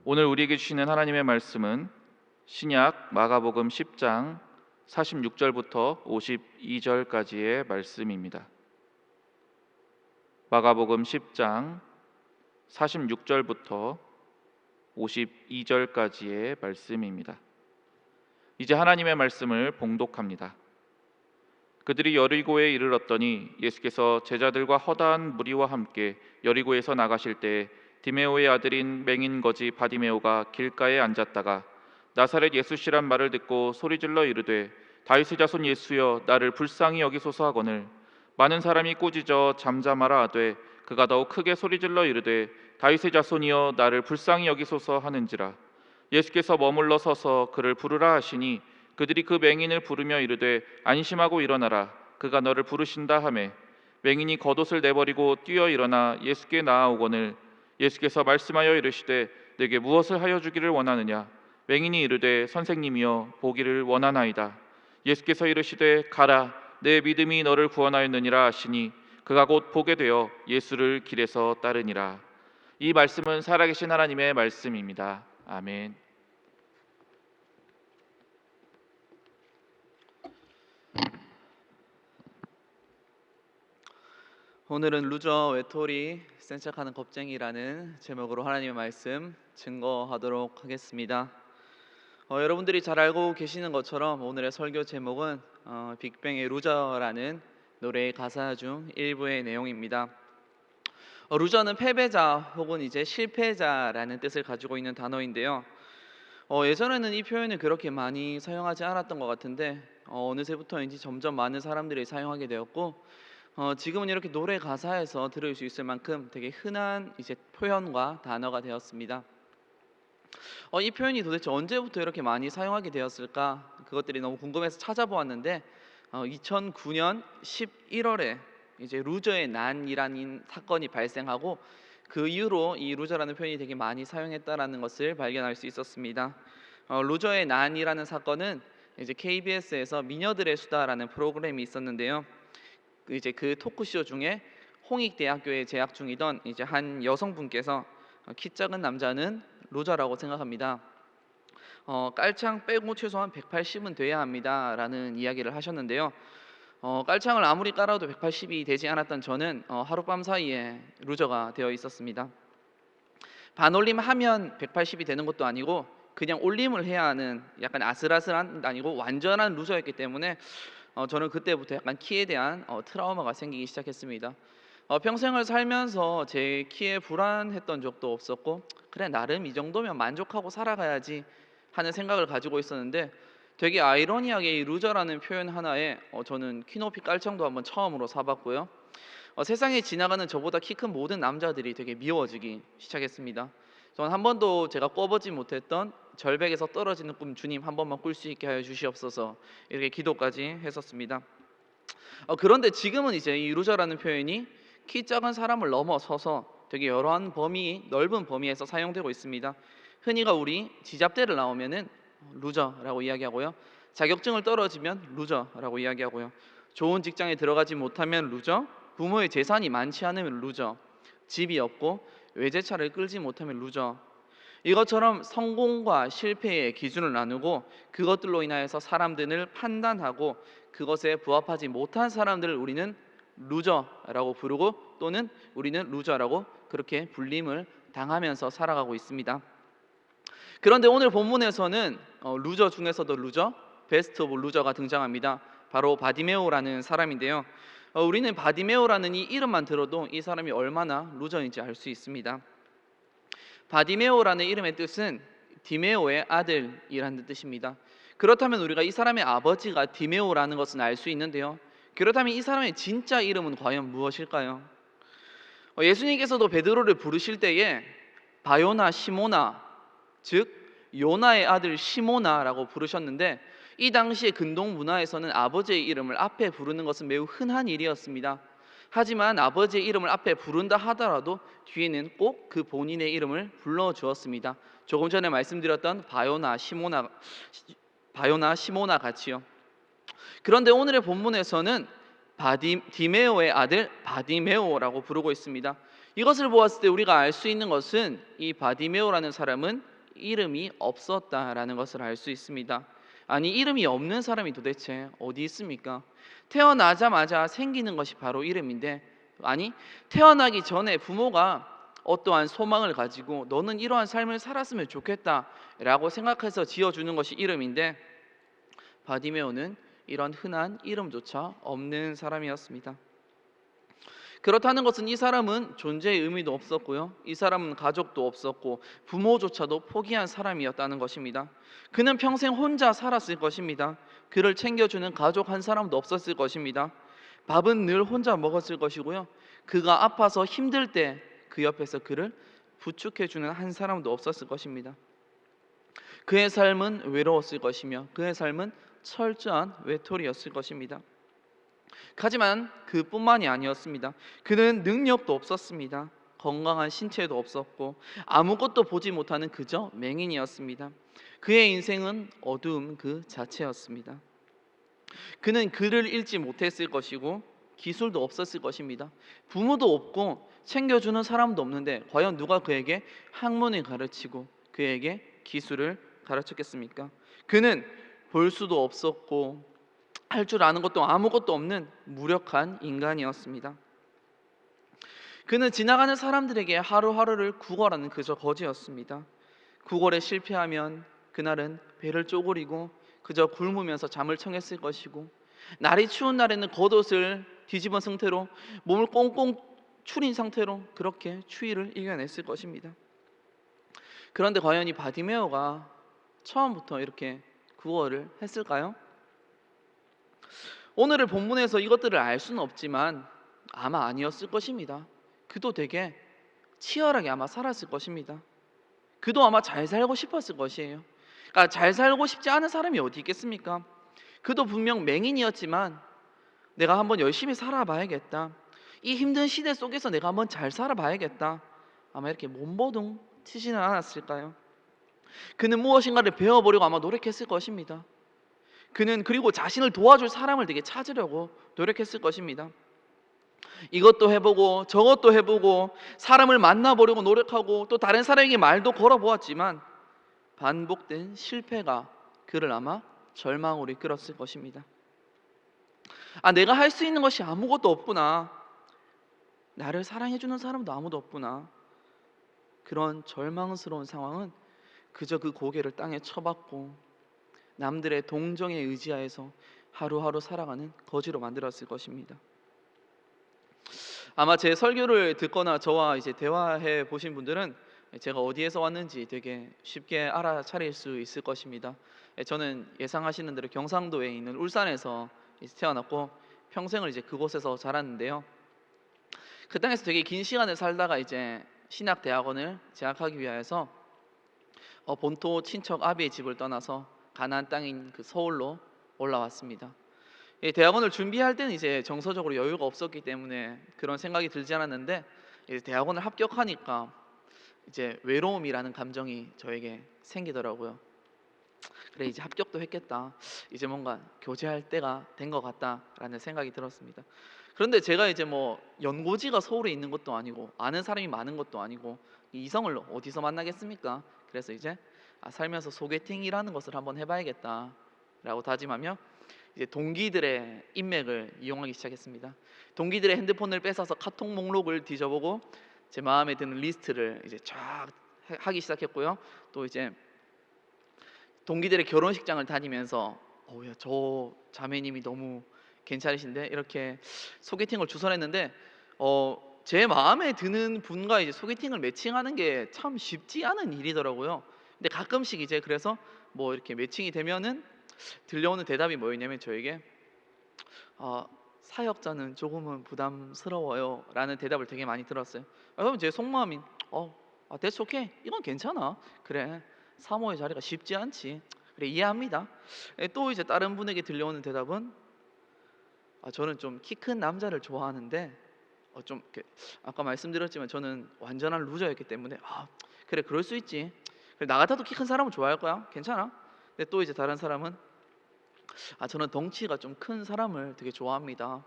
오늘 우리에게 주시는 하나님의 말씀은 신약 마가복음 10장 46절부터 52절까지의 말씀입니다. 마가복음 10장 46절부터 52절까지의 말씀입니다. 이제 하나님의 말씀을 봉독합니다. 그들이 여리고에 이르렀더니 예수께서 제자들과 허다한 무리와 함께 여리고에서 나가실 때 디메오의 아들인 맹인 거지 바디메오가 길가에 앉았다가 나사렛 예수시란 말을 듣고 소리질러 이르되 다윗의 자손 예수여 나를 불쌍히 여기소서 하거늘 많은 사람이 꾸짖어 잠잠하라 하되 그가 더욱 크게 소리질러 이르되 다윗의 자손이여 나를 불쌍히 여기소서 하는지라. 예수께서 머물러 서서 그를 부르라 하시니 그들이 그 맹인을 부르며 이르되 안심하고 일어나라 그가 너를 부르신다 하매 맹인이 겉옷을 내버리고 뛰어 일어나 예수께 나아오거늘 예수께서 말씀하여 이르시되 내게 무엇을 하여 주기를 원하느냐. 맹인이 이르되 선생님이여 보기를 원하나이다. 예수께서 이르시되 가라 내 믿음이 너를 구원하였느니라 하시니 그가 곧 보게 되어 예수를 길에서 따르니라. 이 말씀은 살아계신 하나님의 말씀입니다. 아멘. 오늘은 루저 외톨이 센 척하는 겁쟁이라는 제목으로 하나님의 말씀 증거하도록 하겠습니다. 여러분들이 잘 알고 계시는 것처럼 오늘의 설교 제목은 빅뱅의 루저라는 노래의 가사 중 일부의 내용입니다. 루저는 패배자 혹은 이제 실패자라는 뜻을 가지고 있는 단어인데요. 예전에는 이 표현을 그렇게 많이 사용하지 않았던 것 같은데 어느새부터인지 점점 많은 사람들이 사용하게 되었고 지금은 이렇게 노래 가사에서 들을 수 있을 만큼 되게 흔한 이제 표현과 단어가 되었습니다. 이 표현이 도대체 언제부터 이렇게 많이 사용하게 되었을까? 그것들이 너무 궁금해서 찾아보았는데 2009년 11월에 이제 루저의 난이라는 사건이 발생하고 그 이후로 이 루저라는 표현이 되게 많이 사용했다라는 것을 발견할 수 있었습니다. 루저의 난이라는 사건은 이제 KBS에서 미녀들의 수다라는 프로그램이 있었는데요. 이제 그 토크쇼 중에 홍익대학교에 재학 중이던 이제 한 여성분께서 키 작은 남자는 루저라고 생각합니다. 깔창 빼고 최소한 180은 돼야 합니다라는 이야기를 하셨는데요. 깔창을 아무리 깔아도 180이 되지 않았던 저는 하룻밤 사이에 루저가 되어 있었습니다. 반올림 하면 180이 되는 것도 아니고 그냥 올림을 해야 하는 약간 아슬아슬한 아니고 완전한 루저였기 때문에 저는 그때부터 약간 키에 대한 트라우마가 생기기 시작했습니다. 평생을 살면서 제 키에 불안했던 적도 없었고 그래 나름 이 정도면 만족하고 살아가야지 하는 생각을 가지고 있었는데 되게 아이러니하게 이 루저라는 표현 하나에 저는 키높이 깔창도 한번 처음으로 사봤고요. 세상에 지나가는 저보다 키 큰 모든 남자들이 되게 미워지기 시작했습니다. 저는 한 번도 제가 꿔보지 못했던 절벽에서 떨어지는 꿈 주님 한 번만 꿀 수 있게 하여 주시옵소서 이렇게 기도까지 했었습니다. 그런데 지금은 이제 이 루저라는 표현이 키 작은 사람을 넘어서서 되게 여러한 범위, 넓은 범위에서 사용되고 있습니다. 흔히가 우리 지잡대를 나오면은 루저라고 이야기하고요. 자격증을 떨어지면 루저라고 이야기하고요. 좋은 직장에 들어가지 못하면 루저, 부모의 재산이 많지 않으면 루저, 집이 없고 외제차를 끌지 못하면 루저. 이것처럼 성공과 실패의 기준을 나누고 그것들로 인하여서 사람들을 판단하고 그것에 부합하지 못한 사람들을 우리는 루저라고 부르고 또는 우리는 루저라고 그렇게 불림을 당하면서 살아가고 있습니다. 그런데 오늘 본문에서는 루저 중에서도 루저, 베스트 오브 루저가 등장합니다. 바로 바디메오라는 사람인데요. 우리는 바디메오라는 이 이름만 들어도 이 사람이 얼마나 루저인지 알 수 있습니다. 바디메오라는 이름의 뜻은 디메오의 아들이라는 뜻입니다. 그렇다면 우리가 이 사람의 아버지가 디메오라는 것은 알 수 있는데요. 그렇다면 이 사람의 진짜 이름은 과연 무엇일까요? 예수님께서도 베드로를 부르실 때에 바요나 시모나, 즉 요나의 아들 시모나라고 부르셨는데 이 당시의 근동 문화에서는 아버지의 이름을 앞에 부르는 것은 매우 흔한 일이었습니다. 하지만 아버지의 이름을 앞에 부른다 하더라도 뒤에는 꼭 그 본인의 이름을 불러주었습니다. 조금 전에 말씀드렸던 바요나 시모나 같이요. 그런데 오늘의 본문에서는 디메오의 아들 바디메오라고 부르고 있습니다. 이것을 보았을 때 우리가 알 수 있는 것은 이 바디메오라는 사람은 이름이 없었다라는 것을 알 수 있습니다. 아니, 이름이 없는 사람이 도대체 어디 있습니까? 태어나자마자 생기는 것이 바로 이름인데, 아니, 태어나기 전에 부모가 어떠한 소망을 가지고 너는 이러한 삶을 살았으면 좋겠다라고 생각해서 지어주는 것이 이름인데, 바디메오는 이런 흔한 이름조차 없는 사람이었습니다. 그렇다는 것은 이 사람은 존재의 의미도 없었고요, 이 사람은 가족도 없었고 부모조차도 포기한 사람이었다는 것입니다. 그는 평생 혼자 살았을 것입니다. 그를 챙겨주는 가족 한 사람도 없었을 것입니다. 밥은 늘 혼자 먹었을 것이고요, 그가 아파서 힘들 때 그 옆에서 그를 부축해주는 한 사람도 없었을 것입니다. 그의 삶은 외로웠을 것이며 그의 삶은 철저한 외톨이였을 것입니다. 하지만 그뿐만이 아니었습니다. 그는 능력도 없었습니다. 건강한 신체도 없었고 아무것도 보지 못하는 그저 맹인이었습니다. 그의 인생은 어두움 그 자체였습니다. 그는 글을 읽지 못했을 것이고 기술도 없었을 것입니다. 부모도 없고 챙겨주는 사람도 없는데 과연 누가 그에게 학문을 가르치고 그에게 기술을 가르쳤겠습니까? 그는 볼 수도 없었고 할 줄 아는 것도 아무것도 없는 무력한 인간이었습니다. 그는 지나가는 사람들에게 하루하루를 구걸하는 그저 거지였습니다. 구걸에 실패하면 그날은 배를 쪼그리고 그저 굶으면서 잠을 청했을 것이고, 날이 추운 날에는 겉옷을 뒤집은 상태로 몸을 꽁꽁 추린 상태로 그렇게 추위를 이겨냈을 것입니다. 그런데 과연 이 바디메오가 처음부터 이렇게 구걸을 했을까요? 오늘의 본문에서 이것들을 알 수는 없지만 아마 아니었을 것입니다. 그도 되게 치열하게 아마 살았을 것입니다. 그도 아마 잘 살고 싶었을 것이에요. 그러니까 잘 살고 싶지 않은 사람이 어디 있겠습니까? 그도 분명 맹인이었지만 내가 한번 열심히 살아봐야겠다, 이 힘든 시대 속에서 내가 한번 잘 살아봐야겠다, 아마 이렇게 몸보동 치지는 않았을까요? 그는 무엇인가를 배워보려고 아마 노력했을 것입니다. 그는 그리고 자신을 도와줄 사람을 되게 찾으려고 노력했을 것입니다. 이것도 해보고 저것도 해보고 사람을 만나보려고 노력하고 또 다른 사람에게 말도 걸어보았지만 반복된 실패가 그를 아마 절망으로 이끌었을 것입니다. 내가 할 수 있는 것이 아무것도 없구나, 나를 사랑해주는 사람도 아무도 없구나, 그런 절망스러운 상황은 그저 그 고개를 땅에 쳐박고 남들의 동정에 의지하여서 하루하루 살아가는 거지로 만들었을 것입니다. 아마 제 설교를 듣거나 저와 이제 대화해 보신 분들은 제가 어디에서 왔는지 되게 쉽게 알아차릴 수 있을 것입니다. 저는 예상하시는 대로 경상도에 있는 울산에서 이제 태어났고 평생을 이제 그곳에서 자랐는데요. 그 땅에서 되게 긴 시간을 살다가 이제 신학대학원을 재학하기 위해서 본토 친척 아비의 집을 떠나서 가나안 땅인 그 서울로 올라왔습니다. 대학원을 준비할 때는 이제 정서적으로 여유가 없었기 때문에 그런 생각이 들지 않았는데, 이제 대학원을 합격하니까 이제 외로움이라는 감정이 저에게 생기더라고요. 그래, 이제 합격도 했겠다, 이제 뭔가 교제할 때가 된 것 같다라는 생각이 들었습니다. 그런데 제가 이제 뭐 연고지가 서울에 있는 것도 아니고 아는 사람이 많은 것도 아니고 이 이성을 어디서 만나겠습니까? 그래서 이제 살면서 소개팅이라는 것을 한번 해봐야겠다라고 다짐하며 이제 동기들의 인맥을 이용하기 시작했습니다. 동기들의 핸드폰을 뺏어서 카톡 목록을 뒤져보고 제 마음에 드는 리스트를 이제 쫙 하기 시작했고요. 또 이제 동기들의 결혼식장을 다니면서 야, 저 자매님이 너무 괜찮으신데 이렇게 소개팅을 주선했는데 제 마음에 드는 분과 이제 소개팅을 매칭하는 게 참 쉽지 않은 일이더라고요. 근데 가끔씩 이제 그래서 뭐 이렇게 매칭이 되면은 들려오는 대답이 뭐였냐면 저에게 사역자는 조금은 부담스러워요 라는 대답을 되게 많이 들었어요. 그러면 제 속마음이 that's okay, 이건 괜찮아, 그래 사모의 자리가 쉽지 않지, 그래 이해합니다. 또 이제 다른 분에게 들려오는 대답은 저는 좀 키 큰 남자를 좋아하는데 좀 이렇게 아까 말씀드렸지만 저는 완전한 루저였기 때문에 그래 그럴 수 있지, 그래 나 같아도 키 큰 사람은 좋아할 거야, 괜찮아. 근데 또 이제 다른 사람은 저는 덩치가 좀 큰 사람을 되게 좋아합니다.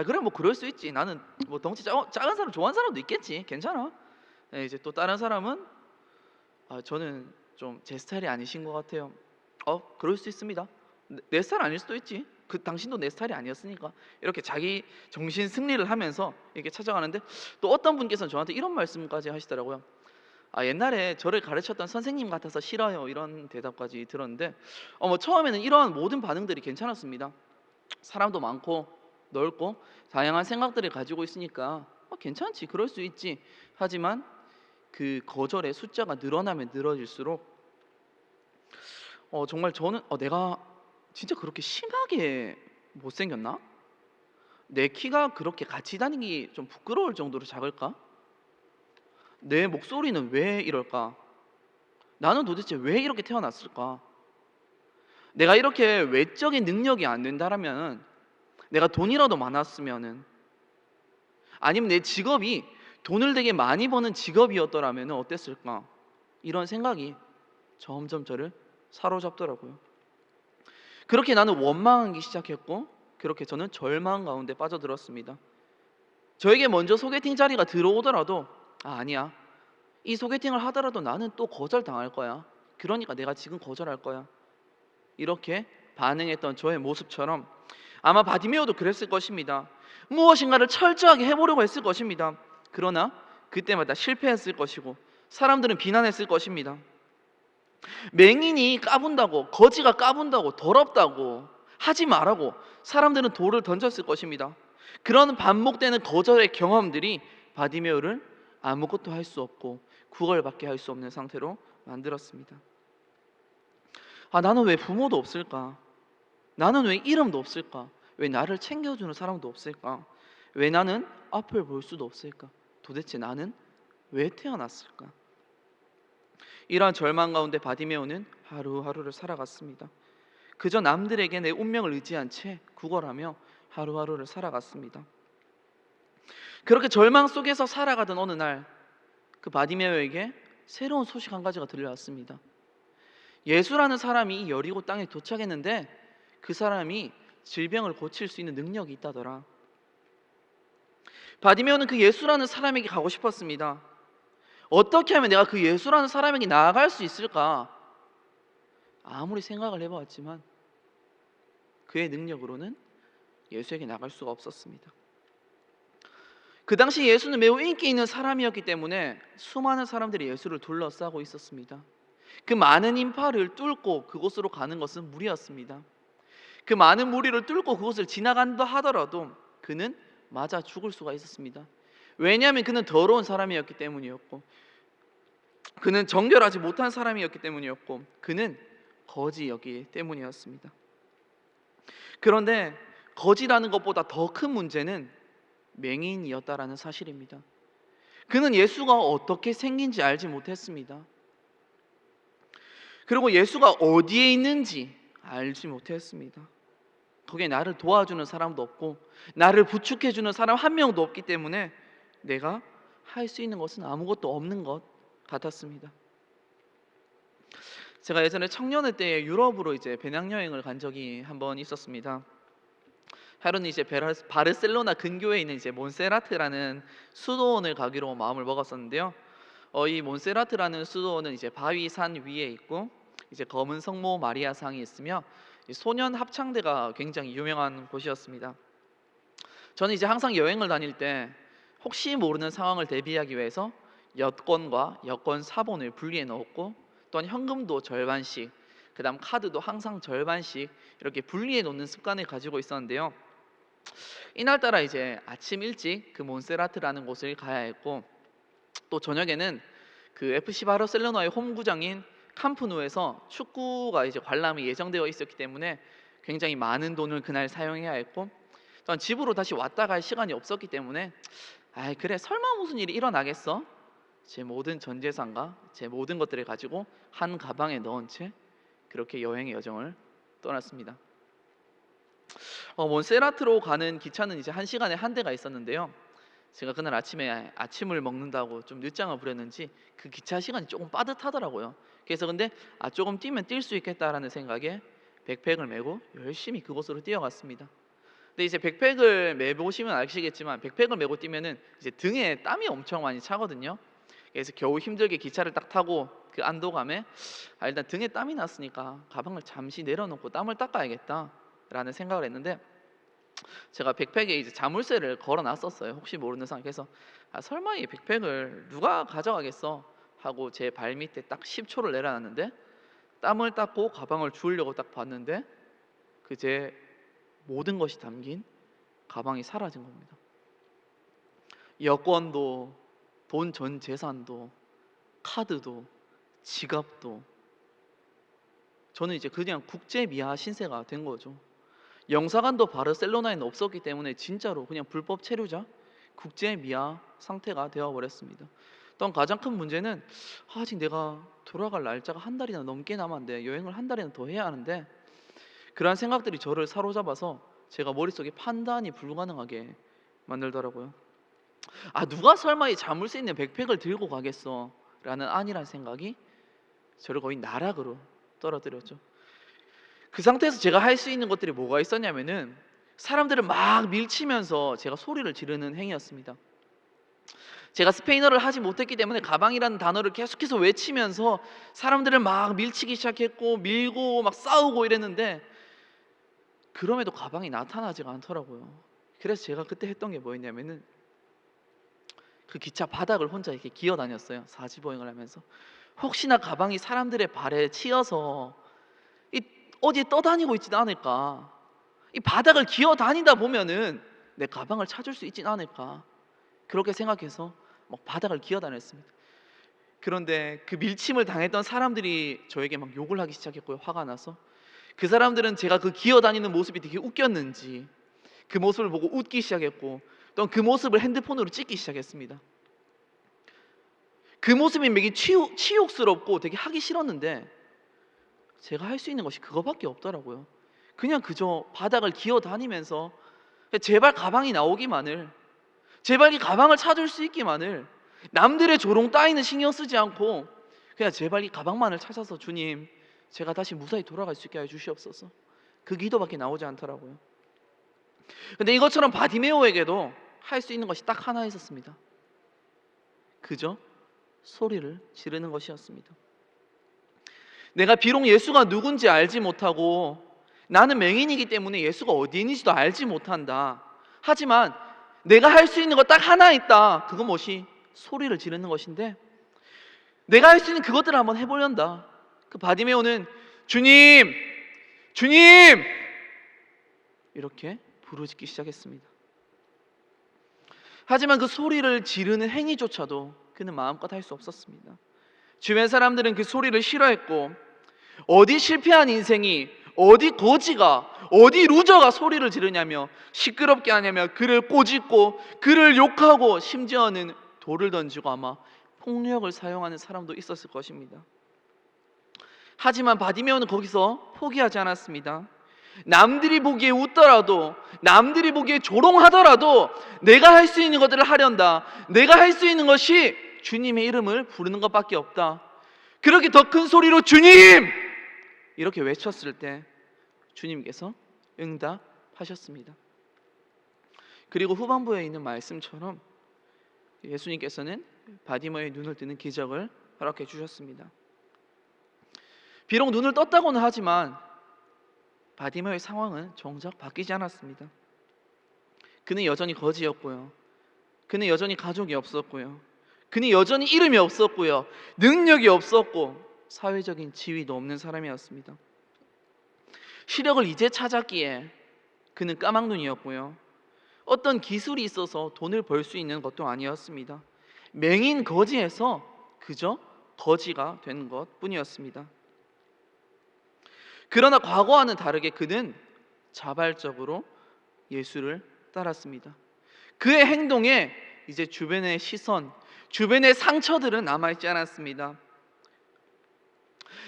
그래 뭐 그럴 수 있지, 나는 뭐 덩치 작은 사람 좋아하는 사람도 있겠지, 괜찮아. 이제 또 다른 사람은 저는 좀 제 스타일이 아니신 것 같아요. 그럴 수 있습니다. 내 스타일 아닐 수도 있지. 당신도 내 스타일이 아니었으니까. 이렇게 자기 정신 승리를 하면서 이렇게 찾아가는데, 또 어떤 분께서는 저한테 이런 말씀까지 하시더라고요. 옛날에 저를 가르쳤던 선생님 같아서 싫어요, 이런 대답까지 들었는데, 뭐 처음에는 이러한 모든 반응들이 괜찮았습니다. 사람도 많고 넓고 다양한 생각들을 가지고 있으니까 괜찮지, 그럴 수 있지. 하지만 그 거절의 숫자가 늘어나면 늘어질수록 정말 저는 내가 진짜 그렇게 심하게 못생겼나? 내 키가 그렇게 같이 다니기 좀 부끄러울 정도로 작을까? 내 목소리는 왜 이럴까? 나는 도대체 왜 이렇게 태어났을까? 내가 이렇게 외적인 능력이 안 된다라면, 내가 돈이라도 많았으면은, 아니면 내 직업이 돈을 되게 많이 버는 직업이었더라면 어땠을까? 이런 생각이 점점 저를 사로잡더라고요. 그렇게 나는 원망하기 시작했고, 그렇게 저는 절망 가운데 빠져들었습니다. 저에게 먼저 소개팅 자리가 들어오더라도 아니야, 이 소개팅을 하더라도 나는 또 거절당할 거야. 그러니까 내가 지금 거절할 거야. 이렇게 반응했던 저의 모습처럼 아마 바디메오도 그랬을 것입니다. 무엇인가를 철저하게 해보려고 했을 것입니다. 그러나 그때마다 실패했을 것이고 사람들은 비난했을 것입니다. 맹인이 까분다고, 거지가 까분다고, 더럽다고 하지 말라고 사람들은 돌을 던졌을 것입니다. 그런 반복되는 거절의 경험들이 바디메오를 아무것도 할 수 없고 구걸밖에 할 수 없는 상태로 만들었습니다. 나는 왜 부모도 없을까? 나는 왜 이름도 없을까? 왜 나를 챙겨주는 사람도 없을까? 왜 나는 앞을 볼 수도 없을까? 도대체 나는 왜 태어났을까? 이러한 절망 가운데 바디메오는 하루하루를 살아갔습니다. 그저 남들에게 내 운명을 의지한 채 구걸하며 하루하루를 살아갔습니다. 그렇게 절망 속에서 살아가던 어느 날, 그 바디메오에게 새로운 소식 한 가지가 들려왔습니다. 예수라는 사람이 이 여리고 땅에 도착했는데 그 사람이 질병을 고칠 수 있는 능력이 있다더라. 바디메오는 그 예수라는 사람에게 가고 싶었습니다. 어떻게 하면 내가 그 예수라는 사람에게 나아갈 수 있을까? 아무리 생각을 해보았지만 그의 능력으로는 예수에게 나갈 수가 없었습니다. 그 당시 예수는 매우 인기 있는 사람이었기 때문에 수많은 사람들이 예수를 둘러싸고 있었습니다. 그 많은 인파를 뚫고 그곳으로 가는 것은 무리였습니다. 그 많은 무리를 뚫고 그곳을 지나간다 하더라도 그는 맞아 죽을 수가 있었습니다. 왜냐하면 그는 더러운 사람이었기 때문이었고, 그는 정결하지 못한 사람이었기 때문이었고, 그는 거지였기 때문이었습니다. 그런데 거지라는 것보다 더 큰 문제는 맹인이었다라는 사실입니다. 그는 예수가 어떻게 생긴지 알지 못했습니다. 그리고 예수가 어디에 있는지 알지 못했습니다. 거기에 나를 도와주는 사람도 없고 나를 부축해주는 사람 한 명도 없기 때문에 내가 할 수 있는 것은 아무것도 없는 것 같았습니다. 제가 예전에 청년회 때 유럽으로 이제 배낭여행을 간 적이 한 번 있었습니다. 하루는 이제 바르셀로나 근교에 있는 이제 몬세라트라는 수도원을 가기로 마음을 먹었었는데요. 이 몬세라트라는 수도원은 이제 바위산 위에 있고 이제 검은 성모 마리아상이 있으며 소년 합창대가 굉장히 유명한 곳이었습니다. 저는 이제 항상 여행을 다닐 때 혹시 모르는 상황을 대비하기 위해서 여권과 여권 사본을 분리해 넣었고, 또한 현금도 절반씩, 그다음 카드도 항상 절반씩 이렇게 분리해 놓는 습관을 가지고 있었는데요. 이날따라 이제 아침 일찍 그 몬세라트라는 곳을 가야 했고, 또 저녁에는 그 FC 바르셀로나의 홈구장인 캄프누에서 축구가 이제 관람이 예정되어 있었기 때문에 굉장히 많은 돈을 그날 사용해야 했고, 또한 집으로 다시 왔다 갈 시간이 없었기 때문에 그래 설마 무슨 일이 일어나겠어? 제 모든 전 재산과 제 모든 것들을 가지고 한 가방에 넣은 채 그렇게 여행의 여정을 떠났습니다. 몬세라트로 가는 기차는 이제 1시간에 한 대가 있었는데요. 제가 그날 아침에 아침을 먹는다고 좀 늦장을 부렸는지 그 기차 시간이 조금 빠듯하더라고요. 그래서 근데 조금 뛰면 뛸 수 있겠다라는 생각에 백팩을 메고 열심히 그곳으로 뛰어갔습니다. 근데 이제 백팩을 메보시면 아시겠지만 백팩을 메고 뛰면은 이제 등에 땀이 엄청 많이 차거든요. 그래서 겨우 힘들게 기차를 딱 타고 그 안도감에 일단 등에 땀이 났으니까 가방을 잠시 내려놓고 땀을 닦아야겠다라는 생각을 했는데, 제가 백팩에 이제 자물쇠를 걸어놨었어요. 혹시 모르는 상황. 그래서 설마 이 백팩을 누가 가져가겠어 하고 제 발 밑에 딱 10초를 내려놨는데, 땀을 닦고 가방을 주우려고 딱 봤는데 그 제 모든 것이 담긴 가방이 사라진 겁니다. 여권도, 돈 전 재산도, 카드도, 지갑도. 저는 이제 그냥 국제 미아 신세가 된 거죠. 영사관도 바르셀로나에는 없었기 때문에 진짜로 그냥 불법 체류자, 국제 미아 상태가 되어버렸습니다. 또 가장 큰 문제는 아직 내가 돌아갈 날짜가 한 달이나 넘게 남았는데, 여행을 한 달이나 더 해야 하는데, 그러한 생각들이 저를 사로잡아서 제가 머릿속에 판단이 불가능하게 만들더라고요. 누가 설마 이 자물쇠 있는 백팩을 들고 가겠어 라는 안일한 생각이 저를 거의 나락으로 떨어뜨렸죠. 그 상태에서 제가 할 수 있는 것들이 뭐가 있었냐면은, 사람들을 막 밀치면서 제가 소리를 지르는 행위였습니다. 제가 스페인어를 하지 못했기 때문에 가방이라는 단어를 계속해서 외치면서 사람들을 막 밀치기 시작했고, 밀고 막 싸우고 이랬는데, 그럼에도 가방이 나타나지가 않더라고요. 그래서 제가 그때 했던 게 뭐였냐면은, 그 기차 바닥을 혼자 이렇게 기어 다녔어요. 사지보행을 하면서. 혹시나 가방이 사람들의 발에 치여서 어디에 떠다니고 있지는 않을까, 이 바닥을 기어 다니다 보면은 내 가방을 찾을 수 있지는 않을까, 그렇게 생각해서 막 바닥을 기어 다녔습니다. 그런데 그 밀침을 당했던 사람들이 저에게 막 욕을 하기 시작했고요. 화가 나서. 그 사람들은 제가 그 기어 다니는 모습이 되게 웃겼는지 그 모습을 보고 웃기 시작했고, 또 그 모습을 핸드폰으로 찍기 시작했습니다. 그 모습이 되게 치욕스럽고 되게 하기 싫었는데, 제가 할 수 있는 것이 그거밖에 없더라고요. 그냥 그저 바닥을 기어 다니면서 제발 가방이 나오기만을, 제발 이 가방을 찾을 수 있기만을, 남들의 조롱 따위는 신경 쓰지 않고 그냥 제발 이 가방만을 찾아서 주님, 제가 다시 무사히 돌아갈 수 있게 해 주시옵소서. 그 기도밖에 나오지 않더라고요. 근데 이것처럼 바디메오에게도 할 수 있는 것이 딱 하나 있었습니다. 그저 소리를 지르는 것이었습니다. 내가 비록 예수가 누군지 알지 못하고, 나는 맹인이기 때문에 예수가 어디 있는지도 알지 못한다. 하지만 내가 할 수 있는 것 딱 하나 있다. 그건 무엇이? 소리를 지르는 것인데, 내가 할 수 있는 그것들을 한번 해보련다. 그 바디메오는 주님, 주님! 이렇게 부르짖기 시작했습니다. 하지만 그 소리를 지르는 행위조차도 그는 마음껏 할 수 없었습니다. 주변 사람들은 그 소리를 싫어했고, 어디 실패한 인생이, 어디 거지가, 어디 루저가 소리를 지르냐며 시끄럽게 하냐며 그를 꼬집고 그를 욕하고, 심지어는 돌을 던지고 아마 폭력을 사용하는 사람도 있었을 것입니다. 하지만 바디메오는 거기서 포기하지 않았습니다. 남들이 보기에 웃더라도, 남들이 보기에 조롱하더라도 내가 할 수 있는 것들을 하련다. 내가 할 수 있는 것이 주님의 이름을 부르는 것밖에 없다. 그렇게 더 큰 소리로 주님! 이렇게 외쳤을 때 주님께서 응답하셨습니다. 그리고 후반부에 있는 말씀처럼 예수님께서는 바디메오의 눈을 뜨는 기적을 허락해 주셨습니다. 비록 눈을 떴다고는 하지만 바디메오의 상황은 정작 바뀌지 않았습니다. 그는 여전히 거지였고요. 그는 여전히 가족이 없었고요. 그는 여전히 이름이 없었고요. 능력이 없었고 사회적인 지위도 없는 사람이었습니다. 시력을 이제 찾았기에 그는 까막눈이었고요. 어떤 기술이 있어서 돈을 벌 수 있는 것도 아니었습니다. 맹인 거지에서 그저 거지가 된 것뿐이었습니다. 그러나 과거와는 다르게 그는 자발적으로 예수를 따랐습니다. 그의 행동에 이제 주변의 시선, 주변의 상처들은 남아있지 않았습니다.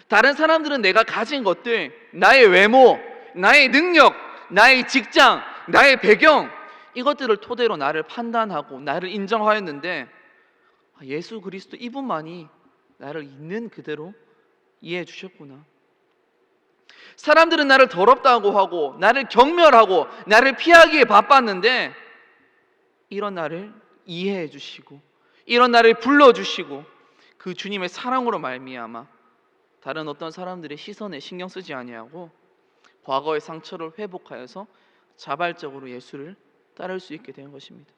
다른 사람들은 내가 가진 것들, 나의 외모, 나의 능력, 나의 직장, 나의 배경, 이것들을 토대로 나를 판단하고 나를 인정하였는데, 예수 그리스도 이분만이 나를 있는 그대로 이해해 주셨구나. 사람들은 나를 더럽다고 하고 나를 경멸하고 나를 피하기에 바빴는데, 이런 나를 이해해 주시고 이런 나를 불러주시고 그 주님의 사랑으로 말미암아 다른 어떤 사람들의 시선에 신경 쓰지 아니하고 과거의 상처를 회복하여서 자발적으로 예수를 따를 수 있게 된 것입니다.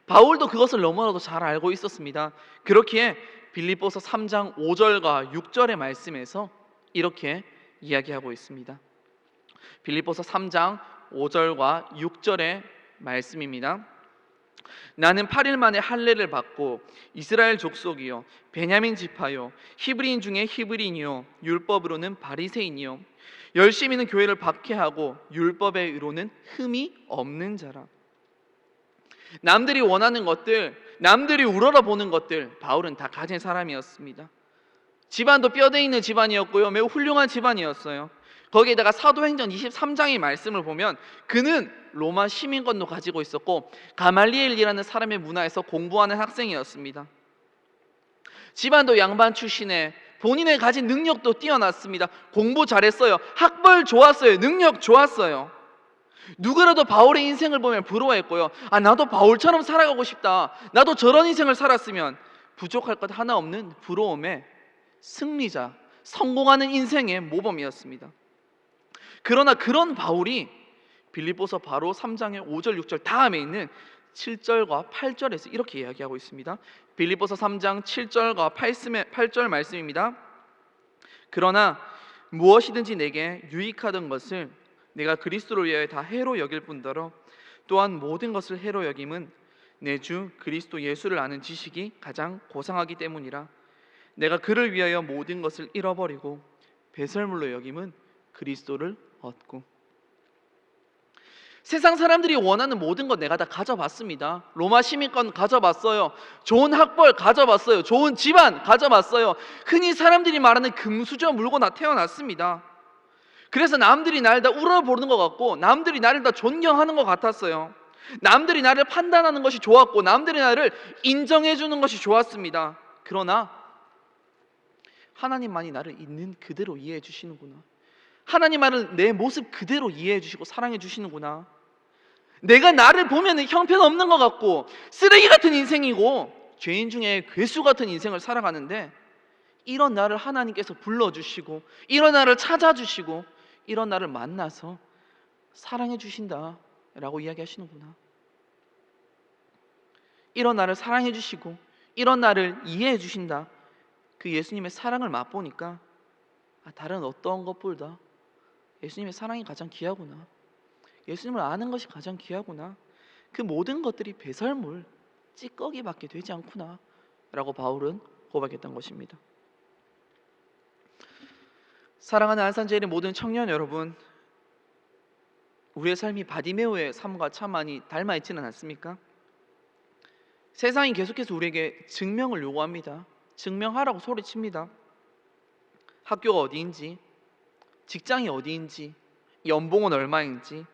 바울도 그것을 너무나도 잘 알고 있었습니다. 그렇기에 빌립보서 3장 5절과 6절의 말씀에서 이렇게 이야기하고 있습니다. 빌립보서 3장 5절과 6절의 말씀입니다. 나는 8일 만에 할례를 받고 이스라엘 족속이요 베냐민 지파요 히브리인 중에 히브리인이요 율법으로는 바리새인이요 열심히는 교회를 박해하고 율법의 의로는 흠이 없는 자라. 남들이 원하는 것들, 남들이 우러러보는 것들 바울은 다 가진 사람이었습니다. 집안도 뼈대 있는 집안이었고요, 매우 훌륭한 집안이었어요. 거기에다가 사도행전 23장의 말씀을 보면 그는 로마 시민권도 가지고 있었고 가말리엘이라는 사람의 문화에서 공부하는 학생이었습니다. 집안도 양반 출신에 본인의 가진 능력도 뛰어났습니다. 공부 잘했어요. 학벌 좋았어요. 능력 좋았어요. 누구라도 바울의 인생을 보면 부러워했고요. 나도 바울처럼 살아가고 싶다. 나도 저런 인생을 살았으면. 부족할 것 하나 없는 부러움의 승리자, 성공하는 인생의 모범이었습니다. 그러나 그런 바울이 빌립보서 바로 3장의 5절, 6절 다음에 있는 7절과 8절에서 이렇게 이야기하고 있습니다. 빌립보서 3장 7절과 8절 말씀입니다. 그러나 무엇이든지 내게 유익하던 것을 내가 그리스도를 위하여 다 해로 여길 뿐더러 또한 모든 것을 해로 여김은 내 주 그리스도 예수를 아는 지식이 가장 고상하기 때문이라. 내가 그를 위하여 모든 것을 잃어버리고 배설물로 여김은 그리스도를 얻고. 세상 사람들이 원하는 모든 것 내가 다 가져봤습니다. 로마 시민권 가져봤어요. 좋은 학벌 가져봤어요. 좋은 집안 가져봤어요. 흔히 사람들이 말하는 금수저 물고 나 태어났습니다. 그래서 남들이 나를 다 우러보는 것 같고 남들이 나를 다 존경하는 것 같았어요. 남들이 나를 판단하는 것이 좋았고 남들이 나를 인정해 주는 것이 좋았습니다. 그러나 하나님만이 나를 있는 그대로 이해해 주시는구나. 하나님만을 내 모습 그대로 이해해 주시고 사랑해 주시는구나. 내가 나를 보면 형편없는 것 같고 쓰레기 같은 인생이고 죄인 중에 괴수 같은 인생을 살아가는데 이런 나를 하나님께서 불러주시고 이런 나를 찾아주시고 이런 나를 만나서 사랑해 주신다라고 이야기하시는구나. 이런 나를 사랑해 주시고 이런 나를 이해해 주신다. 그 예수님의 사랑을 맛보니까 다른 어떤 것보다 예수님의 사랑이 가장 귀하구나. 예수님을 아는 것이 가장 귀하구나. 그 모든 것들이 배설물, 찌꺼기밖에 되지 않구나 라고 바울은 고백했던 것입니다. 사랑하는 안산제일의 모든 청년 여러분, 우리의 삶이 바디메오의 삶과 참 많이 닮아 있지는 않습니까? 세상이 계속해서 우리에게 증명을 요구합니다. 증명하라고 소리칩니다. 학교가 어디인지, 직장이 어디인지, 연봉은 얼마인지,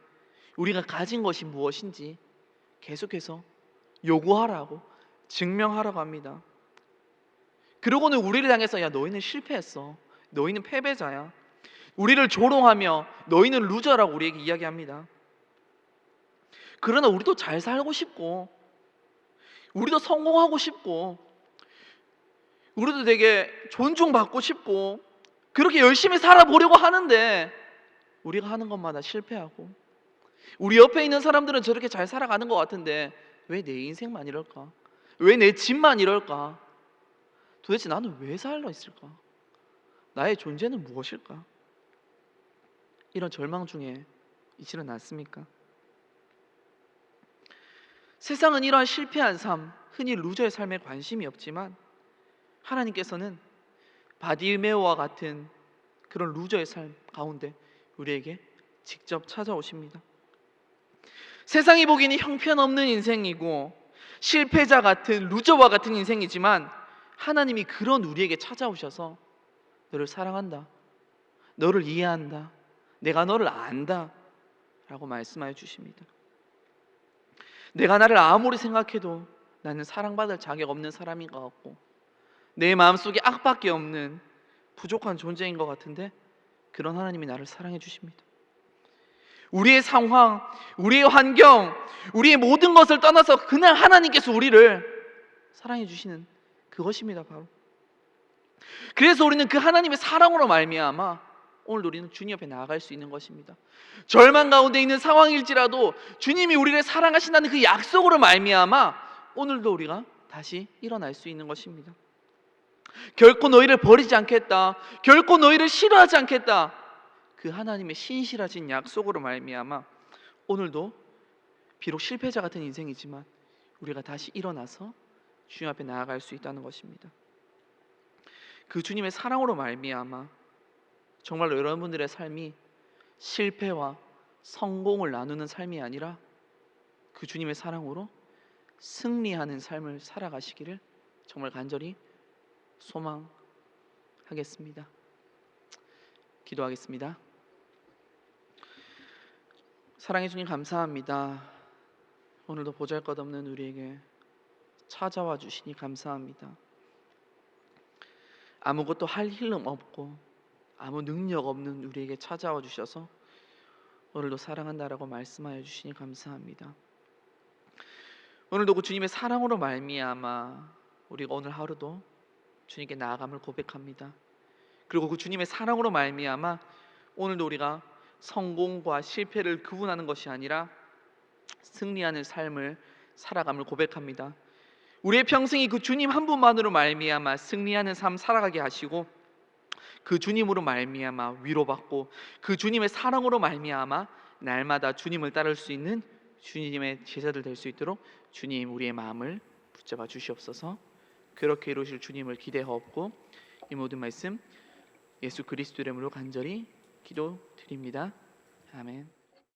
우리가 가진 것이 무엇인지 계속해서 요구하라고, 증명하라고 합니다. 그러고는 우리를 향해서 야 너희는 실패했어, 너희는 패배자야, 우리를 조롱하며 너희는 루저라고 우리에게 이야기합니다. 그러나 우리도 잘 살고 싶고 우리도 성공하고 싶고 우리도 되게 존중받고 싶고 그렇게 열심히 살아보려고 하는데 우리가 하는 것마다 실패하고 우리 옆에 있는 사람들은 저렇게 잘 살아가는 것 같은데 왜 내 인생만 이럴까? 왜 내 집만 이럴까? 도대체 나는 왜 살아 있을까? 나의 존재는 무엇일까? 이런 절망 중에 있지는 않습니까? 세상은 이러한 실패한 삶, 흔히 루저의 삶에 관심이 없지만 하나님께서는 바디메오와 같은 그런 루저의 삶 가운데 우리에게 직접 찾아오십니다. 세상이 보기에는 형편없는 인생이고 실패자 같은 루저와 같은 인생이지만 하나님이 그런 우리에게 찾아오셔서 너를 사랑한다, 너를 이해한다, 내가 너를 안다 라고 말씀하여 주십니다. 내가 나를 아무리 생각해도 나는 사랑받을 자격 없는 사람인 것 같고 내 마음속에 악밖에 없는 부족한 존재인 것 같은데 그런 하나님이 나를 사랑해 주십니다. 우리의 상황, 우리의 환경, 우리의 모든 것을 떠나서 그냥 하나님께서 우리를 사랑해 주시는 그것입니다. 바로. 그래서 우리는 그 하나님의 사랑으로 말미암아 오늘 우리는 주님 앞에 나아갈 수 있는 것입니다. 절망 가운데 있는 상황일지라도 주님이 우리를 사랑하신다는 그 약속으로 말미암아 오늘도 우리가 다시 일어날 수 있는 것입니다. 결코 너희를 버리지 않겠다, 결코 너희를 싫어하지 않겠다, 그 하나님의 신실하신 약속으로 말미암아 오늘도 비록 실패자 같은 인생이지만 우리가 다시 일어나서 주님 앞에 나아갈 수 있다는 것입니다. 그 주님의 사랑으로 말미암아 정말로 여러분들의 삶이 실패와 성공을 나누는 삶이 아니라 그 주님의 사랑으로 승리하는 삶을 살아가시기를 정말 간절히 소망하겠습니다. 기도하겠습니다. 사랑해 주님 감사합니다. 오늘도 보잘것없는 우리에게 찾아와 주시니 감사합니다. 아무것도 할 힘 없고 아무 능력 없는 우리에게 찾아와 주셔서 오늘도 사랑한다라고 말씀하여 주시니 감사합니다. 오늘도 그 주님의 사랑으로 말미암아 우리가 오늘 하루도 주님께 나아감을 고백합니다. 그리고 그 주님의 사랑으로 말미암아 오늘도 우리가 성공과 실패를 구분하는 것이 아니라 승리하는 삶을 살아감을 고백합니다. 우리의 평생이 그 주님 한 분만으로 말미암아 승리하는 삶 살아가게 하시고 그 주님으로 말미암아 위로받고 그 주님의 사랑으로 말미암아 날마다 주님을 따를 수 있는 주님의 제자들 될 수 있도록 주님 우리의 마음을 붙잡아 주시옵소서. 그렇게 이루실 주님을 기대하옵고 이 모든 말씀 예수 그리스도 이름으로 간절히 기도드립니다. 아멘.